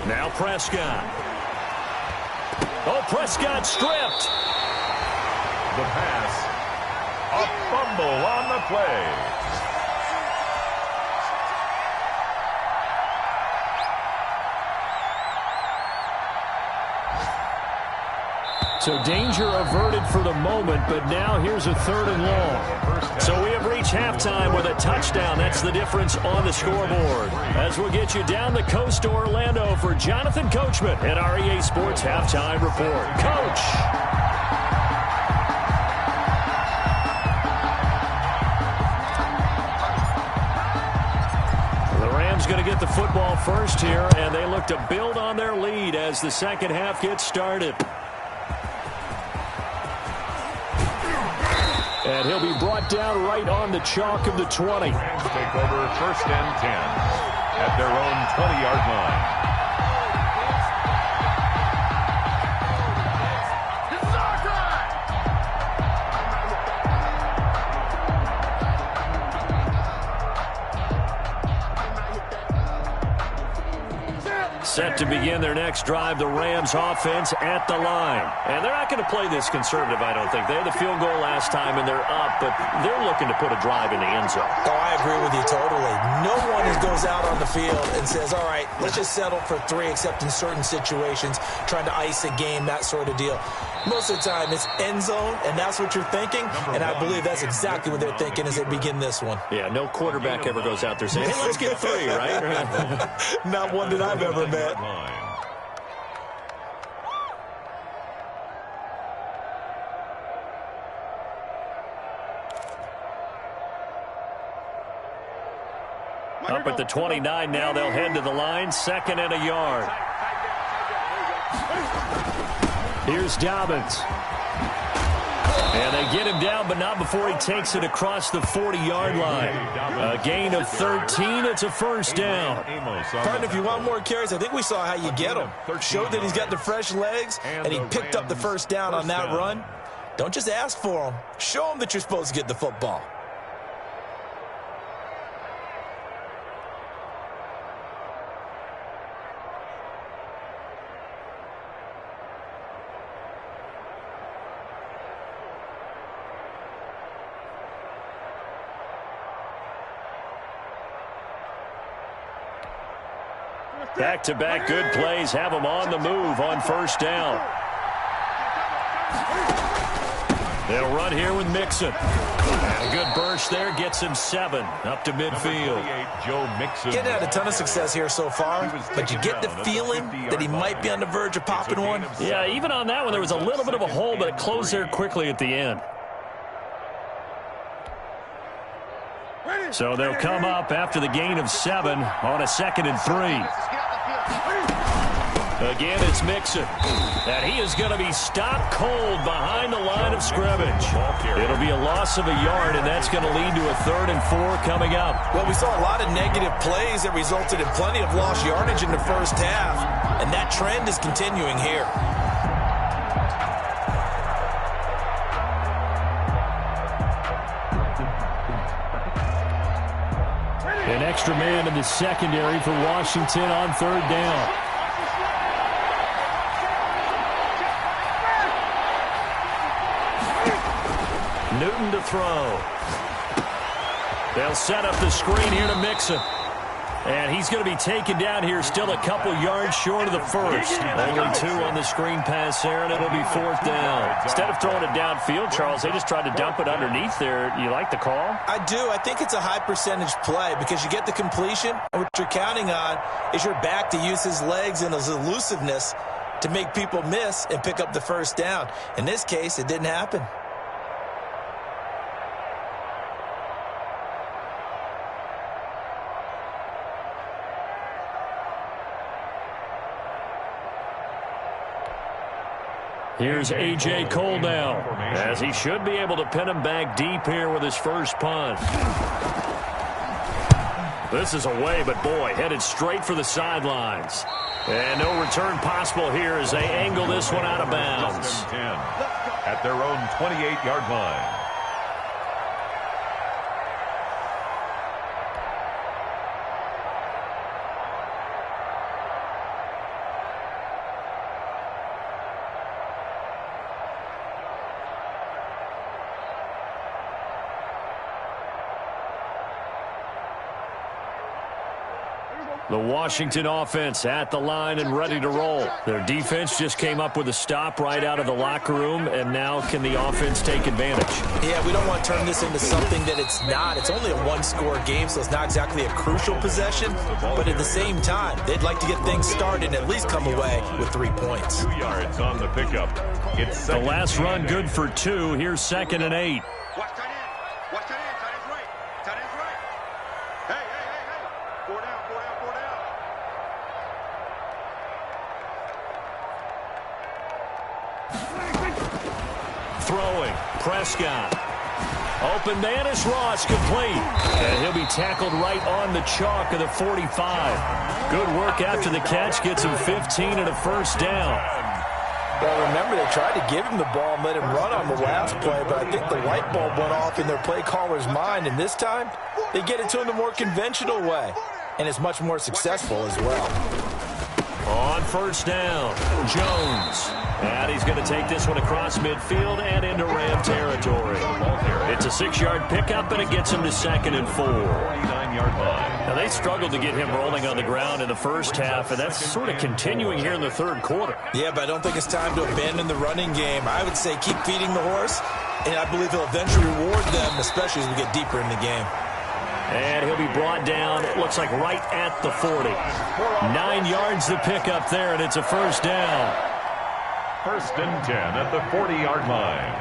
Now Prescott. Oh, Prescott stripped. The pass. A fumble on the play. So danger averted for the moment, but now here's a 3rd and long. So we have reached halftime with a touchdown. That's the difference on the scoreboard. As we'll get you down the coast to Orlando for Jonathan Coachman at our EA Sports Halftime Report. Coach! The Rams going to get the football first here, and they look to build on their lead as the second half gets started. And he'll be brought down right on the chalk of the 20. Rams take over 1st and 10 at their own 20-yard line. Set to begin their next drive, the Rams offense at the line. And they're not going to play this conservative, I don't think. They had the field goal last time, and they're up, but they're looking to put a drive in the end zone. Oh, I agree with you totally. No one goes out on the field and says, all right, let's just settle for 3, except in certain situations, trying to ice a game, that sort of deal. Most of the time, it's end zone, and that's what you're thinking, and I believe that's exactly what they're thinking as they begin this one. Yeah, no quarterback ever goes out there saying, hey, let's get 3, right? Not one that I've ever met. Up at the 29 now, they'll head to the line, 2nd and a yard. Here's Dobbins. And they get him down, but not before he takes it across the 40-yard line. A gain of 13. It's a 1st down. Partner, if you want more carries, I think we saw how you get him. Showed that he's got the fresh legs, and he picked up the 1st down on that run. Don't just ask for him. Show him that you're supposed to get the football. Back-to-back good plays have them on the move on 1st down. They'll run here with Mixon. And a good burst there gets him 7 up to midfield. Getting had a ton of success here so far, but you get the feeling that he might be on the verge of popping one. Yeah, even on that one, there was a little bit of a hole, but it closed there quickly at the end. So they'll come up after the gain of 7 on a 2nd and 3. Again, it's Mixon. And he is going to be stopped cold behind the line of scrimmage. It'll be a loss of a yard, and that's going to lead to a 3rd and 4 coming up. Well, we saw a lot of negative plays that resulted in plenty of lost yardage in the 1st half, and that trend is continuing here. An extra man in the secondary for Washington on 3rd down. Newton to throw. They'll set up the screen here to Mixon. And he's going to be taken down here, still a couple yards short of the 1st. Only 2 on the screen pass there, and it'll be 4th down. Instead of throwing it downfield, Charles, they just tried to dump it underneath there. You like the call? I do. I think it's a high percentage play because you get the completion, and what you're counting on is your back to use his legs and his elusiveness to make people miss and pick up the 1st down. In this case, it didn't happen. Here's A.J. Cole now, as he should be able to pin him back deep here with his 1st punt. This is away, but boy, headed straight for the sidelines. And no return possible here as they angle this one out of bounds. At their own 28-yard line. The Washington offense at the line and ready to roll. Their defense just came up with a stop right out of the locker room, and now can the offense take advantage? Yeah, we don't want to turn this into something that it's not. It's only a one-score game, so it's not exactly a crucial possession. But at the same time, they'd like to get things started and at least come away with 3 points. 2 yards on the pickup. It's the last run good for 2. Here's 2nd and 8. Watch tight end. Watch tight end. Tight end's right. Tight end's right. Hey. 4 down. Throwing. Prescott. Open man is Ross, complete. And he'll be tackled right on the chalk of the 45. Good work after the catch. Gets him 15 and a first down. Well, remember, they tried to give him the ball and let him run on the last play, but I think the light bulb went off in their play caller's mind, and this time they get it to him the more conventional way, and it's much more successful as well. On first down, Jones. And he's going to take this one across midfield and into Ram territory. It's a 6-yard pickup, and it gets him to 2nd and 4. 49-yard line. Now, they struggled to get him rolling on the ground in the first half, and that's sort of continuing here in the third quarter. Yeah, but I don't think it's time to abandon the running game. I would say keep feeding the horse, and I believe he'll eventually reward them, especially as we get deeper in the game. And he'll be brought down, it looks like right at the 40. 9 yards to pick up there, and it's a first down. 1st and 10 at the 40-yard line.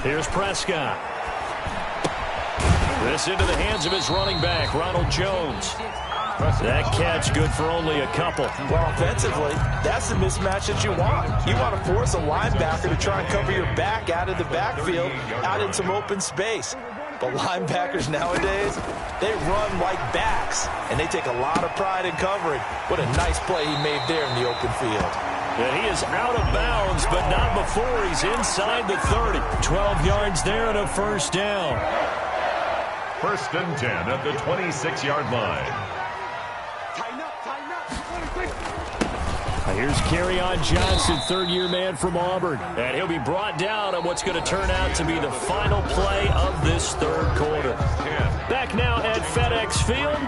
Here's Prescott. This into the hands of his running back, Ronald Jones. That catch good for only a couple. Well, offensively, that's the mismatch that you want. You want to force a linebacker to try and cover your back out of the backfield, out in some open space. But linebackers nowadays, they run like backs, and they take a lot of pride in covering. What a nice play he made there in the open field. And he is out of bounds, but not before he's inside the 30. 12 yards there and a first down. 1st and 10 at the 26-yard line. Here's Kerryon Johnson, third-year man from Auburn. And he'll be brought down on what's going to turn out to be the final play of this third quarter. Back now at FedEx Field.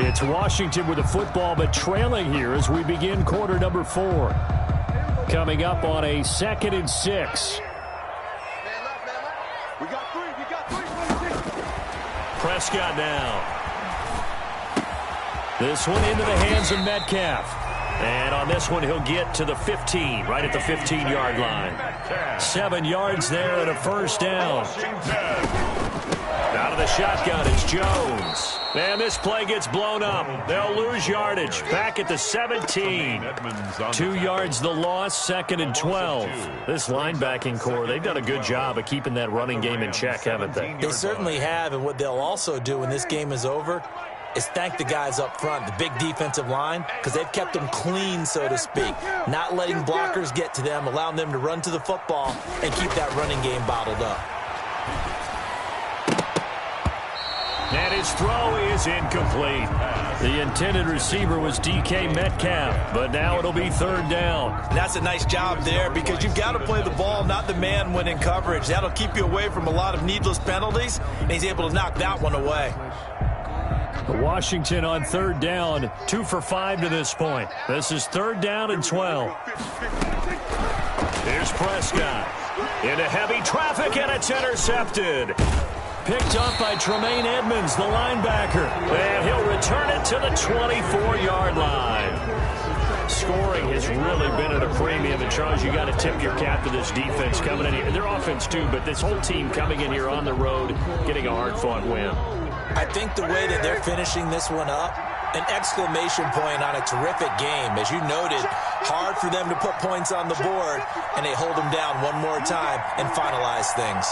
It's Washington with the football, but trailing here as we begin quarter number 4. Coming up on a 2nd and 6. We got three. Prescott now. This one into the hands of Metcalf. And on this one, he'll get to the 15, right at the 15-yard line. 7 yards there and a first down. Out of the shotgun, it's Jones. And this play gets blown up. They'll lose yardage. Back at the 17. 2 yards the loss, 2nd and 12. This linebacking core, they've done a good job of keeping that running game in check, haven't they? They certainly have, and what they'll also do when this game is over is thank the guys up front, the big defensive line, because they've kept them clean, so to speak, not letting blockers get to them, allowing them to run to the football and keep that running game bottled up. And his throw is incomplete. The intended receiver was DK Metcalf, but now it'll be third down. And that's a nice job there because you've got to play the ball, not the man when in coverage. That'll keep you away from a lot of needless penalties, and he's able to knock that one away. Washington on third down, 2 for 5 to this point. This is third down and 12. Here's Prescott. Into heavy traffic, and it's intercepted. Picked up by Tremaine Edmonds, the linebacker. And he'll return it to the 24-yard line. Scoring has really been at a premium. And, Charles, you got to tip your cap to this defense coming in here. Their offense, too, but this whole team coming in here on the road, getting a hard-fought win. I think the way that they're finishing this one up, an exclamation point on a terrific game. As you noted, hard for them to put points on the board, and they hold them down one more time and finalize things.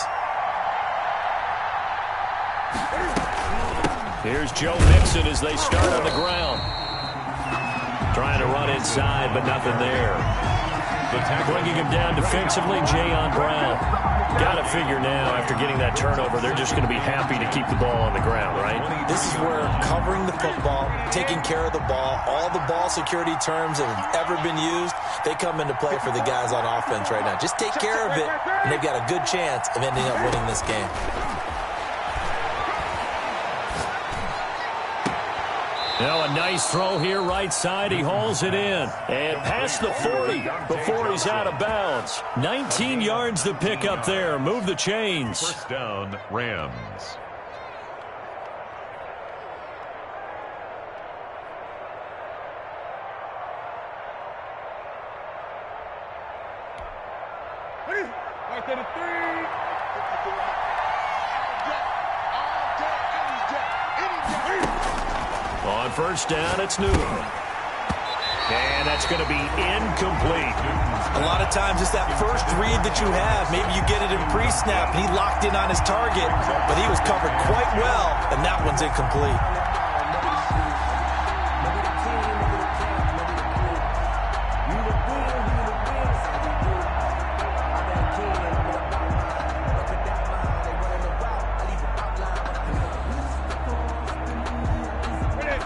Here's Joe Mixon as they start on the ground. Trying to run inside, but nothing there. Bringing him down defensively, Jayon Brown. Got to figure now, after getting that turnover, they're just going to be happy to keep the ball on the ground, right? This is where covering the football, taking care of the ball, all the ball security terms that have ever been used, they come into play for the guys on offense right now. Just take care of it, and they've got a good chance of ending up winning this game. Now a nice throw here right side. He hauls it in. And past the 40 before he's out of bounds. 19 yards to pick up there. Move the chains. First down, Rams. Right there to 3. On first down, it's Newton. And that's going to be incomplete. A lot of times it's that first read that you have. Maybe you get it in pre-snap, and he locked in on his target, but he was covered quite well, and that one's incomplete.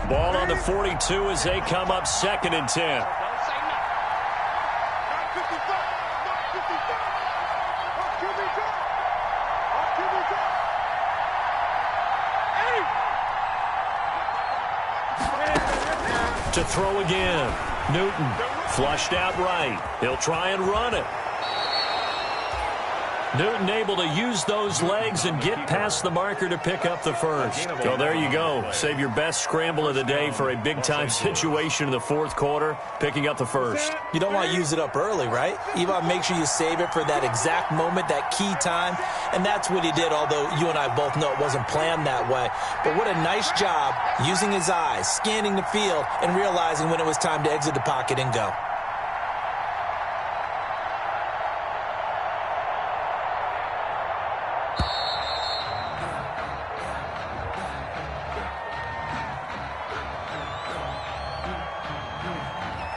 Ball on the 42 as they come up 2nd and 10. To throw again. Newton flushed out right. He'll try and run it. Newton able to use those legs and get past the marker to pick up the first. So there you go. Save your best scramble of the day for a big-time situation in the 4th quarter, picking up the first. You don't want to use it up early, right? You want to make sure you save it for that exact moment, that key time, and that's what he did, although you and I both know it wasn't planned that way. But what a nice job using his eyes, scanning the field, and realizing when it was time to exit the pocket and go.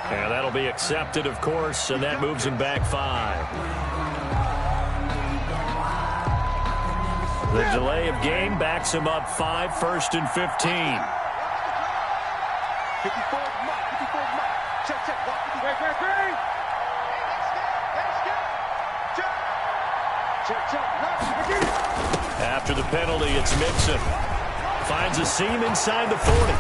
And that'll be accepted, of course, and that moves him back 5. The delay of game backs him up 5, 1st and 15. 54, check, After the penalty, it's Mixon. Finds a seam inside the 40.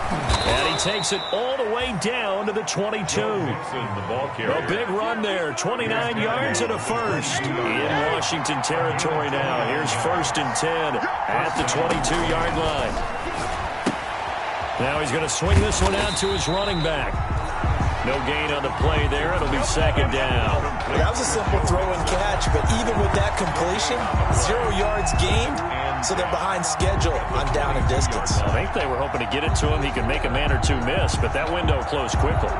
And he takes it all the way down to the 22. A big run there. 29 yards and a first. In Washington territory now. Here's 1st and 10 at the 22-yard line. Now he's going to swing this one out to his running back. No gain on the play there. It'll be 2nd down. That was a simple throw and catch, but even with that completion, 0 yards gained. So they're behind schedule on down and distance. I think they were hoping to get it to him. He could make a man or two miss, but that window closed quickly.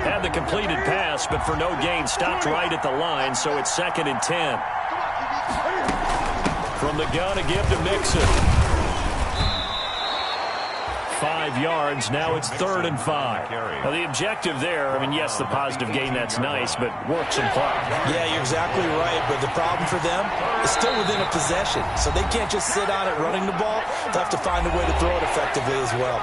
Had the completed pass, but for no gain, stopped right at the line, so it's 2nd and 10. From the gun, a give to Mixon. 5 yards. Now it's 3rd and 5. Now the objective there, I mean, yes, the positive gain, that's nice, but work some clock. Yeah, you're exactly right, but the problem for them is still within a possession, so they can't just sit on it running the ball. They'll have to find a way to throw it effectively as well.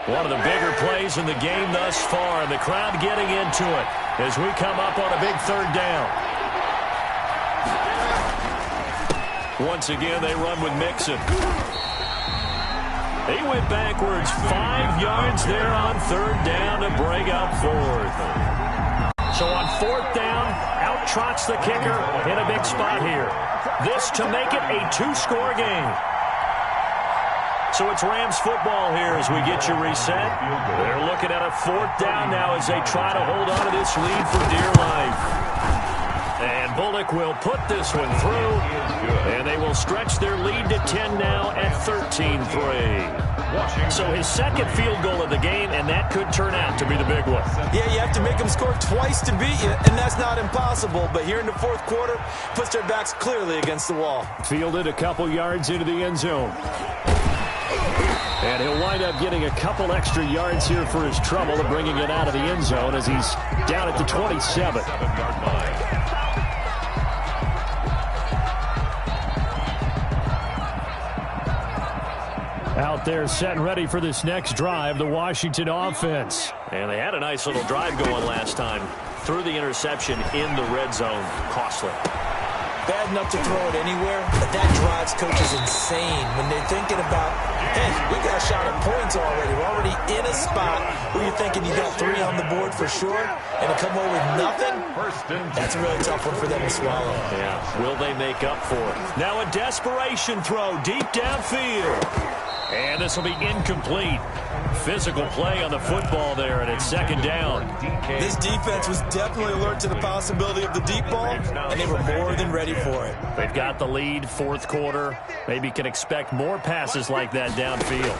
One of the bigger plays in the game thus far, and the crowd getting into it as we come up on a big 3rd down. Once again, they run with Mixon. He went backwards 5 yards there on 3rd down to break up 4th. So on 4th down, out trots the kicker in a big spot here. This to make it a 2-score game. So it's Rams football here as we get you reset. They're looking at a 4th down now as they try to hold on to this lead for dear life. And Bullock will put this one through, and they will stretch their lead to 10 now at 13-3. So his 2nd field goal of the game, and that could turn out to be the big one. Yeah, you have to make them score twice to beat you, and that's not impossible. But here in the 4th quarter, puts their backs clearly against the wall. Fielded a couple yards into the end zone. And he'll wind up getting a couple extra yards here for his trouble of bringing it out of the end zone as he's down at the 27. Out there set and ready for this next drive, the Washington offense. And they had a nice little drive going last time. Threw the interception in the red zone. Costly. Bad enough to throw it anywhere, but that drives coaches insane when they're thinking about, hey, we got a shot at points already. We're already in a spot where you're thinking you got 3 on the board for sure, and to come away with nothing, that's a really tough one for them to swallow. Yeah, will they make up for it? Now a desperation throw deep downfield. And this will be incomplete. Physical play on the football there, and it's second down. This defense was definitely alert to the possibility of the deep ball, and they were more than ready for it. They've got the lead, fourth quarter. Maybe can expect more passes like that downfield.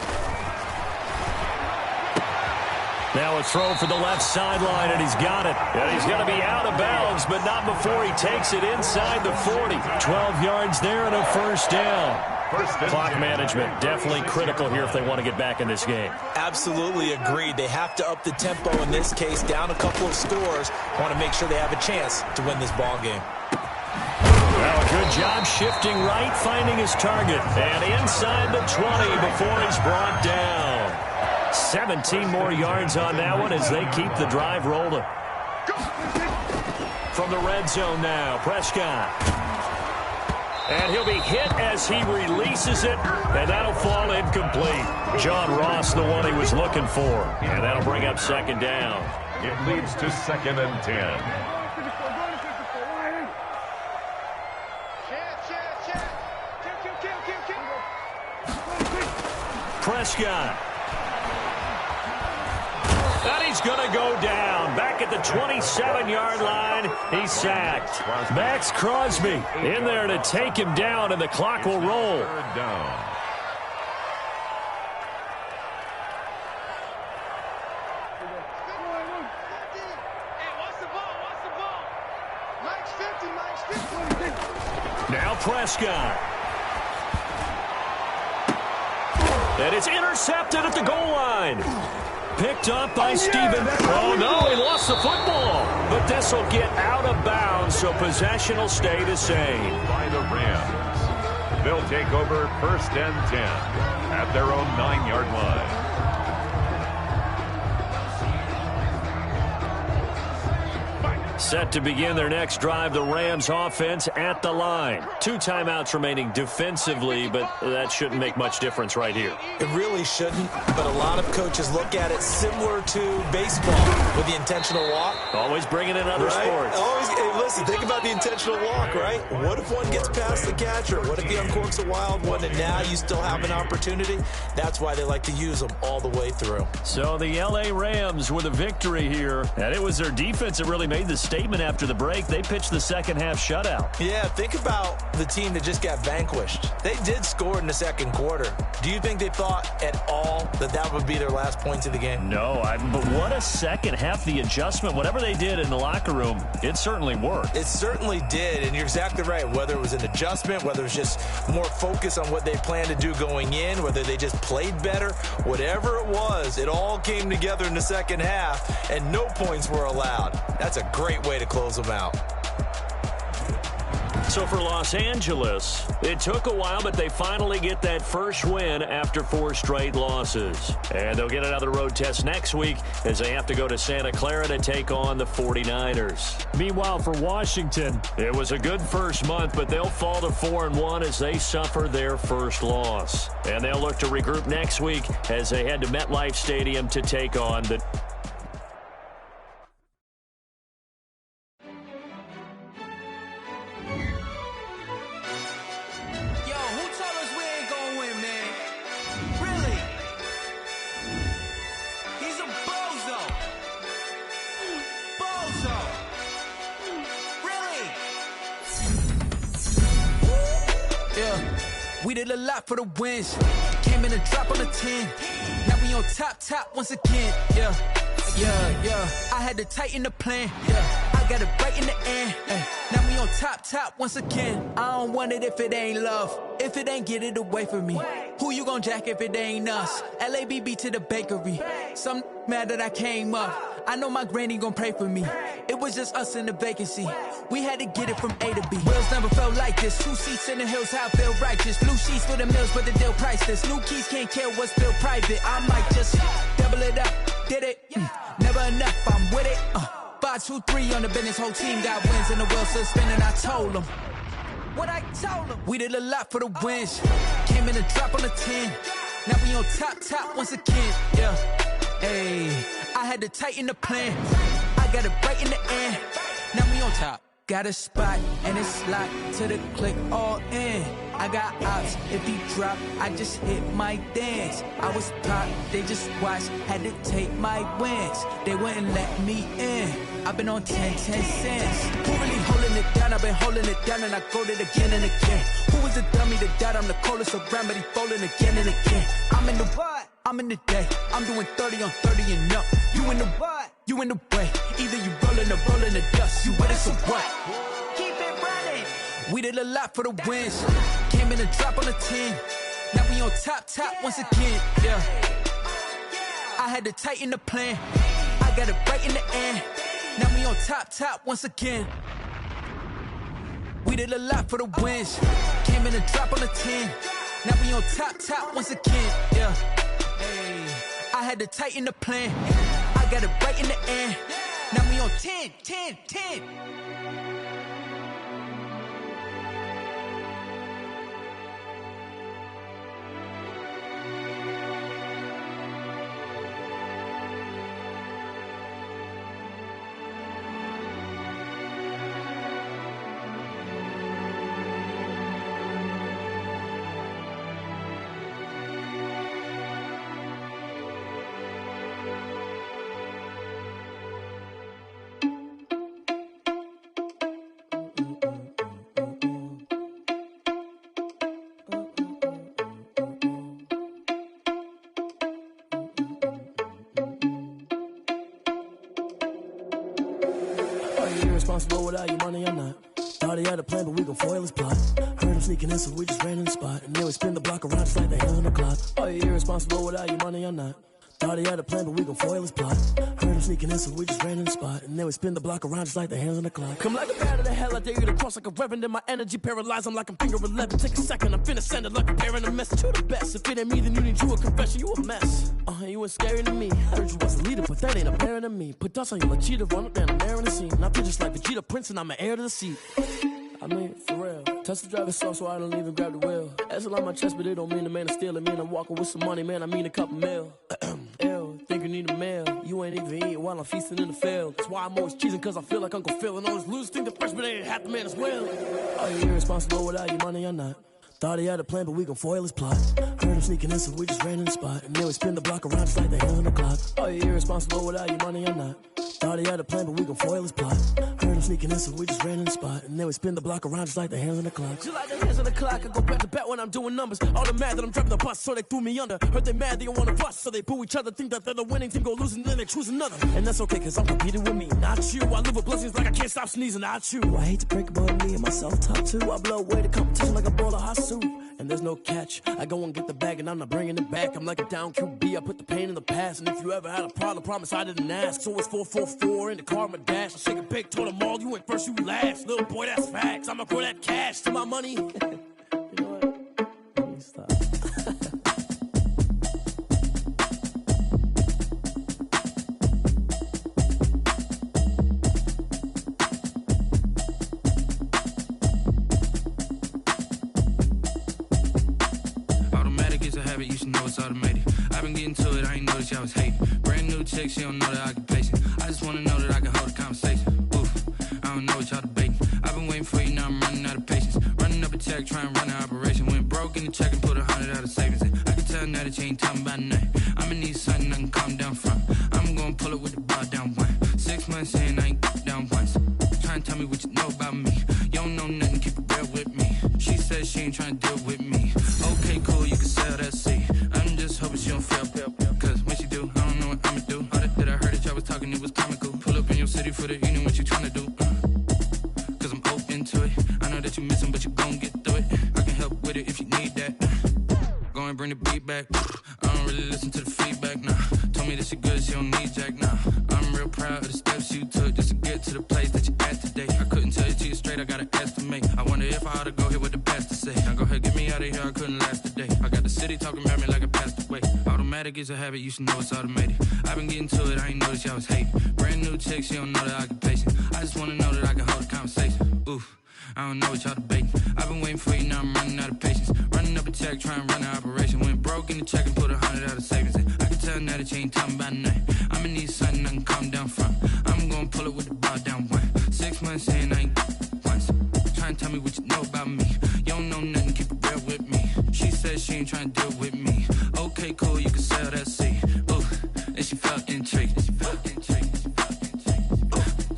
Now a throw for the left sideline, and he's got it. And he's going to be out of bounds, but not before he takes it inside the 40. 12 yards there and a first down. Clock management definitely critical here if they want to get back in this game. Absolutely agreed. They have to up the tempo in this case, down a couple of scores. Want to make sure they have a chance to win this ball game. Well, a good job shifting right, finding his target. And inside the 20 before he's brought down. 17 more yards on that one as they keep the drive rolling. From the red zone now, Prescott. And he'll be hit as he releases it, and that'll fall incomplete. John Ross, the one he was looking for, and that'll bring up second down. It leads to 2nd and 10. Prescott. And he's going to go down. Back at the 27-yard line, he's sacked. Max Crosby in there to take him down, and the clock will roll. Third down. Now Prescott. And it's intercepted at the goal line. Picked up by Steven. Oh, no, he lost the football. But this will get out of bounds, so possession will stay the same. By the Rams. They'll take over 1st and 10 at their own 9-yard line. Set to begin their next drive, the Rams offense at the line. 2 timeouts remaining defensively, but that shouldn't make much difference right here. It really shouldn't, but a lot of coaches look at it similar to baseball with the intentional walk. Always bringing in other sports. Always, hey, listen, think about the intentional walk, right? What if one gets past the catcher? What if he uncorks a wild one and now you still have an opportunity? That's why they like to use them all the way through. So the L.A. Rams with a victory here, and it was their defense that really made the statement after the break. They pitched the second half shutout. Yeah, think about the team that just got vanquished. They did score in the second quarter. Do you think they thought at all that that would be their last points of the game? No, but what a second half. The adjustment, whatever they did in the locker room, it certainly worked. It certainly did, and you're exactly right. Whether it was an adjustment, whether it was just more focus on what they planned to do going in, whether they just played better, whatever it was, it all came together in the second half, and no points were allowed. That's a great way to close them out. So for Los Angeles, it took a while, but they finally get that first win after 4 straight losses. And they'll get another road test next week as they have to go to Santa Clara to take on the 49ers. Meanwhile, for Washington, it was a good first month, but they'll fall to 4-1 as they suffer their first loss. And they'll look to regroup next week as they head to MetLife Stadium to take on the We did a lot for the wins. Came in a drop on the 10. Now we on top once again. Yeah. I had to tighten the plan. Yeah. I I got it right in the end. Now we on top once again. I don't want it if it ain't love. If it ain't, get it away from me. Who you gon' jack if it ain't us? LABB to the bakery. Some mad that I came up. I know my granny gon' pray for me. It was just us in the vacancy. We had to get it from A to B. Wheels never felt like this. 2 seats in the hills, how I feel righteous. Blue sheets for the mills, but the deal priceless. New keys can't care what's still private. I might just double it up. Did it? Never enough, I'm with it. 5, 2, 3 on the business. Whole team got wins and the wheels still spinning. I told them what I told them. We did a lot for the wins. Came in a drop on the 10. Now we on top once again. Yeah. Hey, I had to tighten the plan. I got it right in the end. Now we on top. Got a spot and it's locked to the click all in. I got ops, if he drop, I just hit my dance. I was top, they just watched, had to take my wins. They wouldn't let me in. I've been on 10 cents. Who really holding it down? I've been holding it down and I go it again and again. Who was the dummy that died? I'm the coldest around, but he falling again and again. I'm in the what? I'm in the day. I'm doing 30 on 30 and up. You in the what? You in the way. Either you rolling or rolling the dust. You with us or what? Keep it running. We did a lot for the wins. Came in a drop on the 10. Now we on top once again. Yeah. I had to tighten the plan. I got it right in the end. Now we on top once again. We did a lot for the wins. Came in a drop on the 10. Now we on top once again. Yeah. Hey, I had to tighten the plan. I got it right in the end. Now we on 10. Irresponsible without your money, I'm not. Thought he had a plan, but we gon' foil his plot. Heard him sneaking in, so we just ran in the spot. And then we spin the block around just like the hands on the clock. Are you irresponsible without your money, I'm not. Thought he had a plan, but we gon' foil his plot. Heard him sneaking in, so we just ran in the spot. And then we spin the block around just like the hands on the clock. Come like a bat of the hell, I dare you to cross like a reverend. In my energy paralyzed, I'm like I'm finger 11. Take a second, I'm finna send it like a parent a message to the best. If it ain't me, then you need you a confession, you a mess. You ain't scary to me. Heard you was a leader, but that ain't apparent to me. Put dust on you like cheetah, run up down the air in the scene. I feel just like Vegeta Prince, and I'm an heir to the seat. I mean, for real. Touch the driver's soft, so I don't even grab the wheel. That's on my chest, but it don't mean the man is stealing. Man, I'm walking with some money, man, I mean a couple mil. Ew, think you need a meal. You ain't even eating while I'm feasting in the field. That's why I'm always cheesing, cause I feel like Uncle Phil. And all those losers think the freshman ain't half the man as well. Are you irresponsible without your money or not? Thought he had a plan, but we gon' foil his plot. Heard him sneaking in, so we just ran in the spot. And then we spin the block around just like the hands on the clock. Are you irresponsible without your money or not? Thought he had a plan, but we gon' foil his plot. Heard him sneaking in, so we just ran in the spot. And then we spin the block around just like the hands on the clock. Just like the hands on the clock, I go back to back when I'm doing numbers. All the mad that I'm driving the bus, so they threw me under. Heard they mad, they don't wanna bust, so they boo each other. Think that they're the winning team, go losing, then they choose another. And that's okay, cause I'm competing with me, not you. I live with blessings like I can't stop sneezing, not you. I hate to break about me and myself top two. I blow away the competition like a bowl of hot soup. And there's no catch. I go and get the bag and I'm not bringing it back. I'm like a down QB, I put the pain in the past. And if you ever had a problem, promise I didn't ask. So it's 444 in the car, my dash. I shake a big, told them all, you went first, you last. Little boy, that's facts. I'ma grow that cash to my money. You know what? Let me stop. You should know it's automated. I've been getting to it, I ain't noticed y'all was hating. Brand new chick, she don't know the occupation. I just wanna know that I can hold a conversation. Oof, I don't know what y'all debating. I've been waiting for you, now I'm running out of patience. Running up a check, trying to run an operation. Went broke in the check and put 100 out of savings in. I can tell now that you ain't talking about nothing. I'ma need something I can calm down from. I'm gonna pull it with the bar down one. 6 months in, I ain't down once. Trying to tell me what you know about me. You don't know nothing, keep it real with me. She said she ain't trying to deal with me. Okay, cool, you can sell that seat. I'm just hoping she don't fail. Cause when she do, I don't know what I'ma do. All that I heard that y'all was talking, it was comical. Pull up in your city for the evening, what you tryna do? bring the beat back. I don't really listen to the feedback, nah. Told me that she good, she don't need jack, nah. I'm real proud of the steps you took just to get to the place that you're at today. I couldn't tell it to you straight, I gotta estimate. I wonder if I ought to go here with the pastor say. Now go ahead, get me out of here, I couldn't last a day. I got the city talking about me like I passed away. Automatic is a habit, you should know it's automated. I've been getting to it, I ain't noticed y'all was hating. Brand new chick, she don't know the occupation. I just wanna know that I can hold a conversation. Oof, I don't know what y'all debating. I've been waiting for you, now I'm running out of patience. Running up a check, trying to run an operation. Went broke in the check and put 100 out of savings in. I can tell now that you ain't talking about nothing. I'ma need something I can calm down from. I'm gonna pull it with the bar down one. 6 months saying I ain't once. Trying to tell me what you know about me. You don't know nothing, keep it real with me. She said she ain't trying to deal with me. Okay, cool, you can sell that seed. Ooh, and she felt intrigued.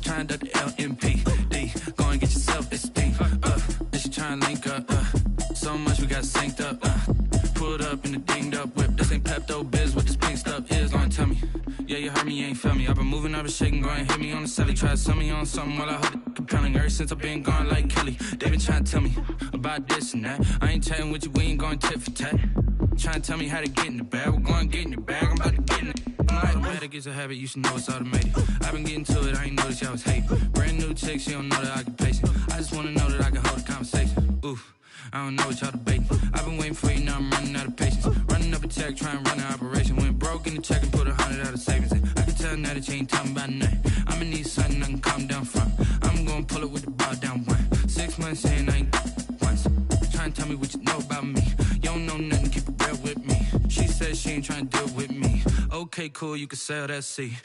Trying to duck the LMPD. Go and get your self-esteem. And she trying to link up. So much we got synced up. Pulled up in the dinged up whip. This ain't Pepto-Biz, what this pink stuff is. Gonna tell me. Yeah, you heard me, you ain't felt me. I've been moving, I've been shaking, go and hit me on the celly. Try to sell me on something while I hold it compelling. Ever since I've been gone like Kelly, they been trying to tell me about this and that. I ain't chatting with you, we ain't going tit for tat. Trying to tell me how to get in the bag. We're going to get in the bag, I'm about to get in it. Automatic is a habit, you should know it's automated. I've been getting to it, I ain't noticed y'all was hating. Brand new chick, she don't know the occupation. I just wanna know that I can hold a conversation. Oof, I don't know what y'all debating. I've been waiting for you, now I'm running out of patience. Running up a check, trying to run an operation. Went broke in the check and put 100 out of savings in. I can tell now that you ain't talking about nothing. I'ma need something I can calm down from. I'm gonna pull it with the bar down one. 6 months saying I ain't once. Trying to tell me what you know about me. You don't know nothing, keep it real with me. She said she ain't trying to deal with me. Okay, cool, you can sell that seed.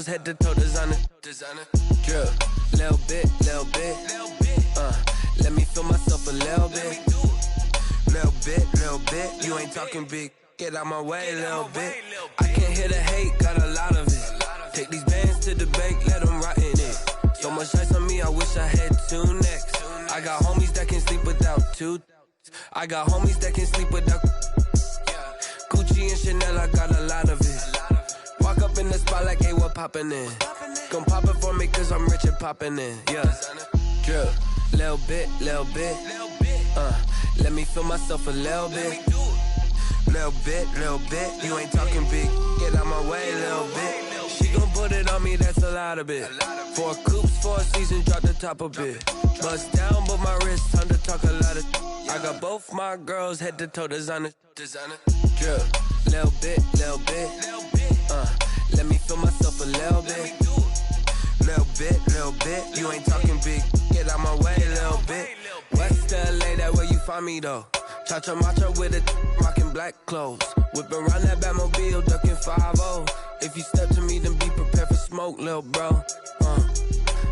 Head to toe designer. Drip, little bit. Let me feel myself a little bit. Little bit. You ain't talking big. Get out my way, little bit. I can't hear the hate, got a lot of it. Take these bands to the bank, let them rot in it. So much ice on me, I wish I had 2 necks. I got homies that can sleep without 2. I got homies that can sleep without Gucci and Chanel, I got a lot of it. Walk up in the spot like, hey, what poppin' in? Gon' pop it for me cause I'm rich and poppin' in. Yeah, drip, little bit. Let me feel myself a little bit. Little bit. You ain't talking big. Get out my way, little bit. She gon' put it on me, that's a lot of it. 4 coupes, 4 seasons, drop the top a bit. Bust down, but my wrist, time to talk a lot of. I got both my girls head to toe designer. Drip, little bit. Let me feel myself a little bit. Little bit. You ain't talking big. Get out my way, little bit. West LA, that where you find me though. Cha-cha matcha with a rockin' black clothes. Whip around that Batmobile, ducking 5-0. If you step to me, then be prepared for smoke, little bro.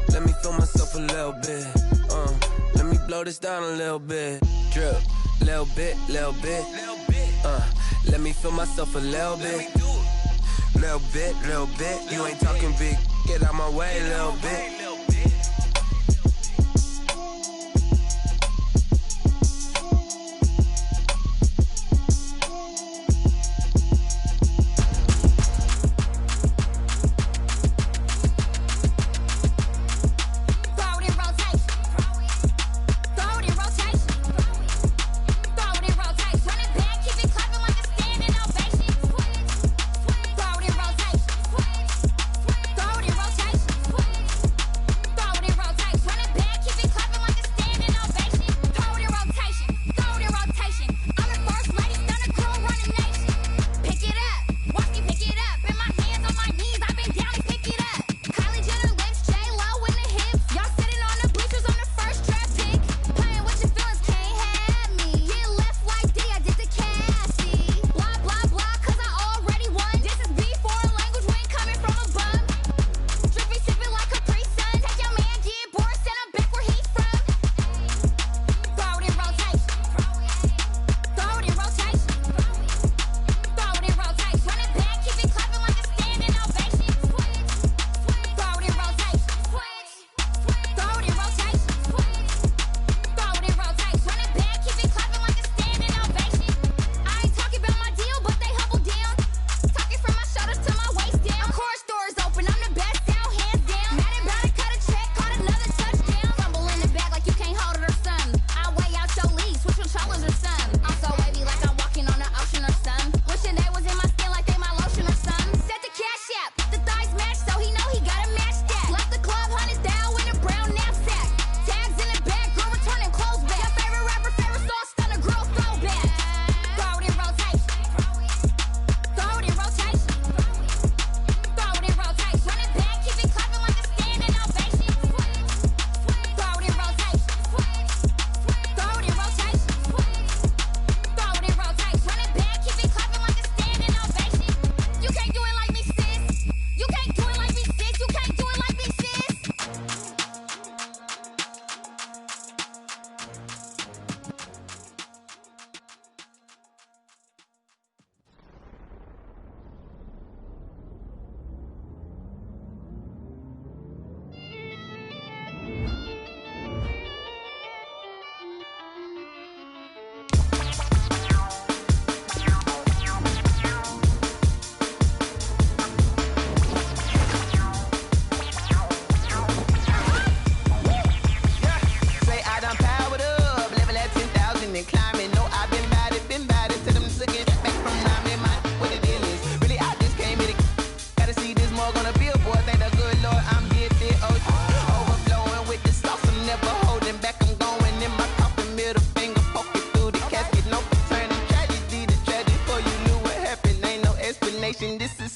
Let me feel myself a little bit. Let me blow this down a little bit. Drip, little bit. Let me feel myself a little bit. Little bit. You ain't talking big. Get out my way, little bit.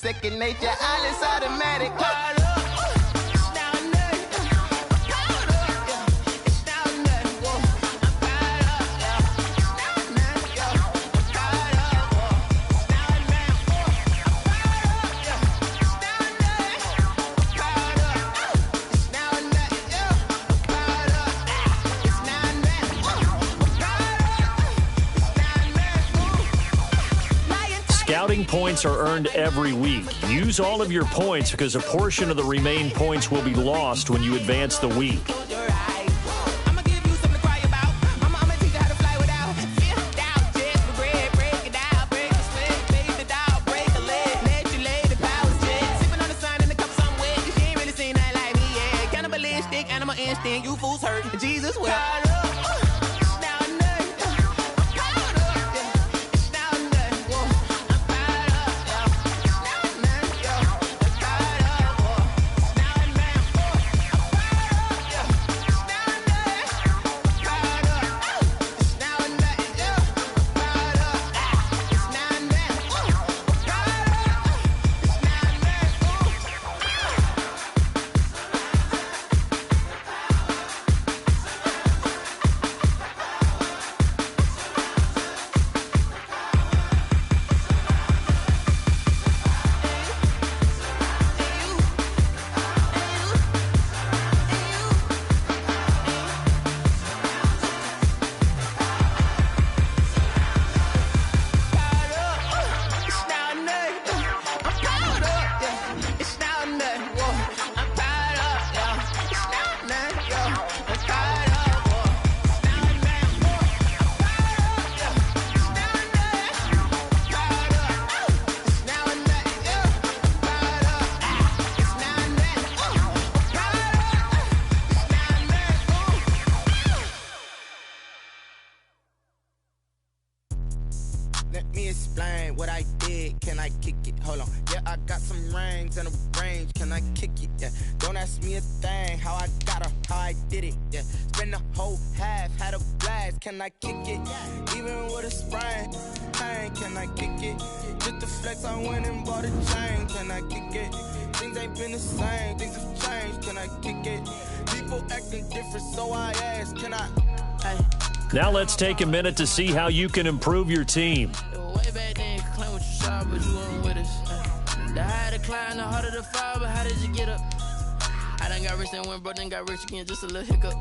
second nature. All is automatic. Scouting points are earned every week. Use all of your points because a portion of the remaining points will be lost when you advance the week. You fools hurt. Jesus will. Let me explain what I did. Can I kick it? Hold on. Yeah, I got some rings and a range. Can I kick it? Yeah. Don't ask me a thing. How I got her, how I did it. Yeah. Spend the whole half, had a blast. Can I kick it? Even with a sprain. Hey, can I kick it? Just the flex, I went and bought a chain. Can I kick it? Things ain't been the same. Things have changed. Can I kick it? People acting different, so I ask. Can I? Hey. Now let's take a minute to see how you can improve your team. Way back then, you could claim what you saw, but you weren't with us. The higher the climb, the harder the fall, but how did you get up? I done got rich and went broke, then got rich again, just a little hiccup.